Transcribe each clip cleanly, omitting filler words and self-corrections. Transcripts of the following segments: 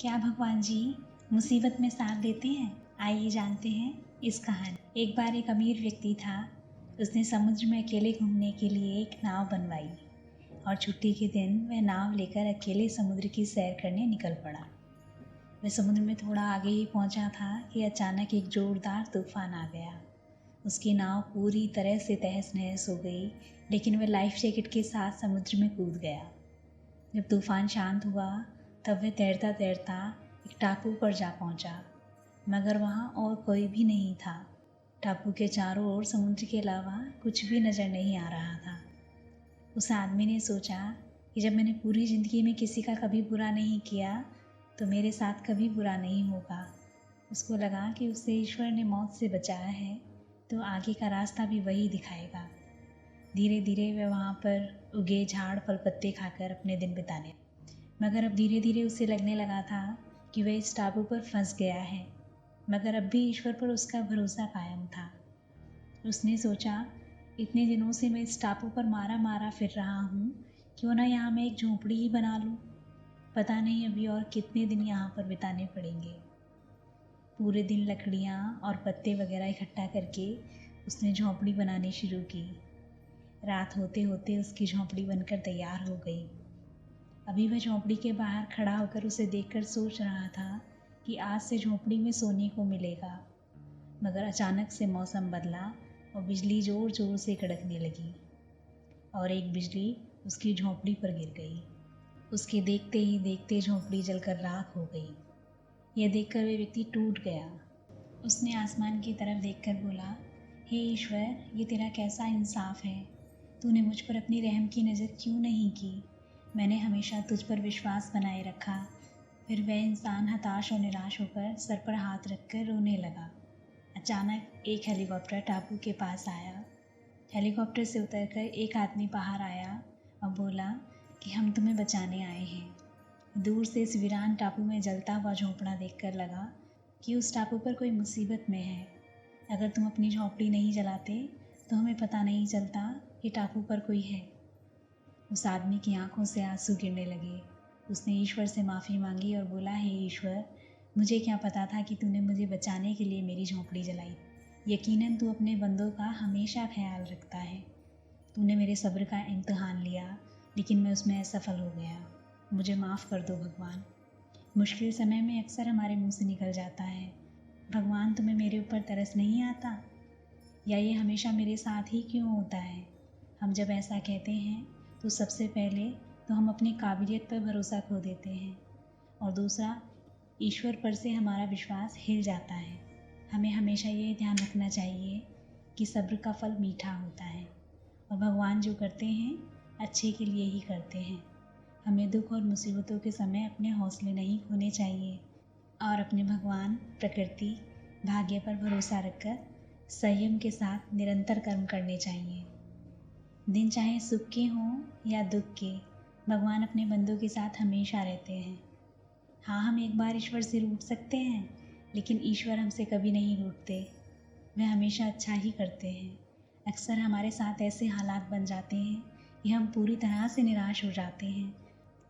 क्या भगवान जी मुसीबत में साथ देते हैं? आइए जानते हैं इस कहानी। एक बार एक अमीर व्यक्ति था। उसने समुद्र में अकेले घूमने के लिए एक नाव बनवाई और छुट्टी के दिन वह नाव लेकर अकेले समुद्र की सैर करने निकल पड़ा। वह समुद्र में थोड़ा आगे ही पहुंचा था कि अचानक एक जोरदार तूफान आ गया। उसकी नाव पूरी तरह से तहस नहस हो गई, लेकिन वह लाइफ जैकेट के साथ समुद्र में कूद गया। जब तूफान शांत हुआ तब वह तैरता तैरता एक टापू पर जा पहुंचा, मगर वहाँ और कोई भी नहीं था। टापू के चारों ओर समुद्र के अलावा कुछ भी नज़र नहीं आ रहा था। उस आदमी ने सोचा कि जब मैंने पूरी ज़िंदगी में किसी का कभी बुरा नहीं किया तो मेरे साथ कभी बुरा नहीं होगा। उसको लगा कि उसे ईश्वर ने मौत से बचाया है तो आगे का रास्ता भी वही दिखाएगा। धीरे धीरे वह वहाँ पर उगे झाड़ फल पत्ते खाकर अपने दिन बिताने, मगर अब धीरे धीरे उसे लगने लगा था कि वह इस टापू पर फंस गया है। मगर अब भी ईश्वर पर उसका भरोसा कायम था। उसने सोचा, इतने दिनों से मैं इस टापू पर मारा मारा फिर रहा हूँ, क्यों ना यहाँ मैं एक झोंपड़ी ही बना लूँ। पता नहीं अभी और कितने दिन यहाँ पर बिताने पड़ेंगे। पूरे दिन लकड़ियाँ और पत्ते वगैरह इकट्ठा करके उसने झोंपड़ी बनानी शुरू की। रात होते होते उसकी झोंपड़ी बनकर तैयार हो गई। अभी वह झोंपड़ी के बाहर खड़ा होकर उसे देखकर सोच रहा था कि आज से झोंपड़ी में सोने को मिलेगा, मगर अचानक से मौसम बदला और बिजली ज़ोर ज़ोर से कड़कने लगी और एक बिजली उसकी झोंपड़ी पर गिर गई। उसके देखते ही देखते झोंपड़ी जलकर राख हो गई। यह देखकर वह व्यक्ति टूट गया। उसने आसमान की तरफ देखकर बोला, हे ईश्वर, ये तेरा कैसा इंसाफ है। तूने मुझ पर अपनी रहम की नज़र क्यों नहीं की। मैंने हमेशा तुझ पर विश्वास बनाए रखा। फिर वह इंसान हताश और निराश होकर सर पर हाथ रखकर रोने लगा। अचानक एक हेलीकॉप्टर टापू के पास आया। हेलीकॉप्टर से उतरकर एक आदमी बाहर आया और बोला कि हम तुम्हें बचाने आए हैं। दूर से इस वीरान टापू में जलता हुआ झोंपड़ा देखकर लगा कि उस टापू पर कोई मुसीबत में है। अगर तुम अपनी झोंपड़ी नहीं जलाते तो हमें पता नहीं चलता कि टापू पर कोई है। उस आदमी की आंखों से आंसू गिरने लगे। उसने ईश्वर से माफ़ी मांगी और बोला, हे ईश्वर, मुझे क्या पता था कि तूने मुझे बचाने के लिए मेरी झोंपड़ी जलाई। यकीनन तू अपने बंदों का हमेशा ख्याल रखता है। तूने मेरे सब्र का इम्तिहान लिया, लेकिन मैं उसमें असफल हो गया। मुझे माफ़ कर दो भगवान। मुश्किल समय में अक्सर हमारे मुंह से निकल जाता है, भगवान तुम्हें मेरे ऊपर तरस नहीं आता, या ये हमेशा मेरे साथ ही क्यों होता है। हम जब ऐसा कहते हैं तो सबसे पहले तो हम अपनी काबिलियत पर भरोसा खो देते हैं और दूसरा, ईश्वर पर से हमारा विश्वास हिल जाता है। हमें हमेशा ये ध्यान रखना चाहिए कि सब्र का फल मीठा होता है और भगवान जो करते हैं अच्छे के लिए ही करते हैं। हमें दुख और मुसीबतों के समय अपने हौसले नहीं खोने चाहिए और अपने भगवान, प्रकृति, भाग्य पर भरोसा रखकर संयम के साथ निरंतर कर्म करने चाहिए। दिन चाहे सुख के हों या दुख के, भगवान अपने बंदों के साथ हमेशा रहते हैं। हाँ, हम एक बार ईश्वर से रूठ सकते हैं, लेकिन ईश्वर हमसे कभी नहीं रूठते। वह हमेशा अच्छा ही करते हैं। अक्सर हमारे साथ ऐसे हालात बन जाते हैं कि हम पूरी तरह से निराश हो जाते हैं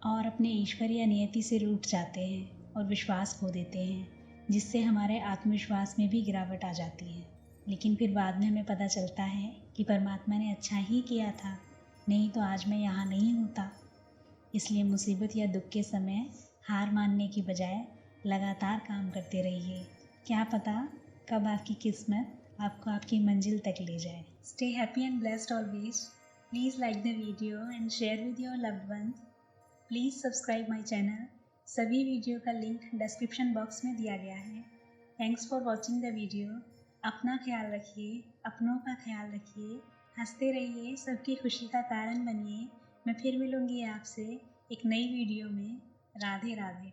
और अपने ईश्वर या नियति से रूठ जाते हैं और विश्वास खो देते हैं, जिससे हमारे आत्मविश्वास में भी गिरावट आ जाती है। लेकिन फिर बाद में हमें पता चलता है कि परमात्मा ने अच्छा ही किया था, नहीं तो आज मैं यहाँ नहीं होता। इसलिए मुसीबत या दुख के समय हार मानने की बजाय लगातार काम करते रहिए। क्या पता कब आपकी किस्मत आपको आपकी मंजिल तक ले जाए। Stay happy and blessed always. Please like the video and share with your loved ones. Please subscribe my channel. सभी वीडियो का लिंक डिस्क्रिप्शन बॉक्स में दिया गया है। Thanks for watching the video. अपना ख्याल रखिए, अपनों का ख्याल रखिए, हंसते रहिए, सबकी खुशी का कारण बनिए। मैं फिर मिलूंगी आपसे एक नई वीडियो में। राधे राधे।